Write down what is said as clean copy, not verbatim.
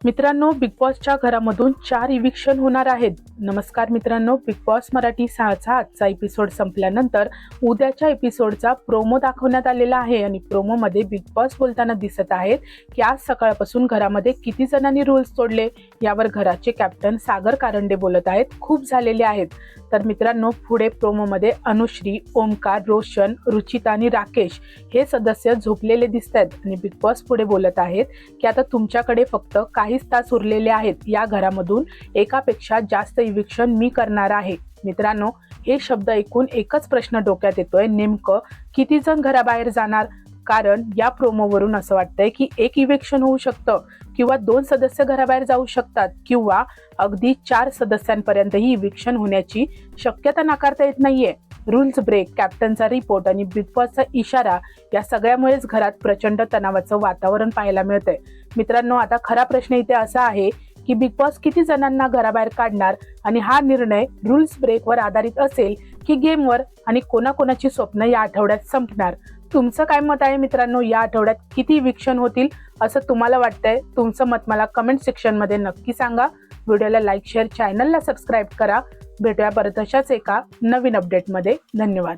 मित्रांनो, बिग बॉसच्या घरामधून 4 इविक्शन होणार आहेत. नमस्कार मित्रांनो, बिग बॉस मराठी 6चा आजचा एपिसोड संपल्यानंतर उद्याच्या एपिसोडचा प्रोमो दाखवण्यात आलेला आहे आणि प्रोमोमध्ये बिग बॉस बोलताना दिसत आहेत की आज सकाळपासून घरामध्ये किती जणांनी रूल्स तोडले यावर घराचे कॅप्टन सागर कारंडे बोलत आहेत. खूप झालेले आहेत. तर मित्रांनो, पुढे प्रोमोमध्ये अनुश्री, ओमकार, रोशन, रुचिता आणि राकेश हे सदस्य झोपलेले दिसत आहेत आणि बिग बॉस पुढे बोलत आहेत की आता तुमच्याकडे फक्त काहीच तास उरलेले आहेत. या घरामधून एकापेक्षा जास्त इविक्शन मी करणार आहे. मित्रांनो, हे शब्द ऐकून एकच प्रश्न डोक्यात येतोय, नेमकं किती जण घराबाहेर जाणार? कारण या प्रोमोवरून असं वाटतंय की एक इविक्शन होऊ शकतं किंवा 2 सदस्य घराबाहेर जाऊ शकतात किंवा अगदी 4 सदस्यांपर्यंतही इविक्शन होण्याची शक्यता नाकारता येत नाहीये. रूल्स ब्रेक, कॅप्टनचा रिपोर्ट आणि बिग बॉसचा इशारा या सगळ्यामुळेच घरात प्रचंड तणावाचं वातावरण पाहायला मिळतंय. मित्रांनो, आता खरा प्रश्न इथे असा आहे की बिग बॉस किती जणांना घराबाहेर काढणार आणि हा निर्णय रूल्स ब्रेकवर आधारित असेल की गेमवर आणि कोणाकोणाची स्वप्न या आठवड्यात संपणार? तुमचं काय मत आहे मित्रांनो? या आठवड्यात किती इविक्शन होतील असं तुम्हाला वाटतंय? तुमचं मत मला कमेंट सेक्शनमध्ये नक्की सांगा. व्हिडिओला लाईक, शेअर, चॅनलला सबस्क्राईब करा. भेटूया परत अशाच एका नवीन अपडेटमध्ये. धन्यवाद.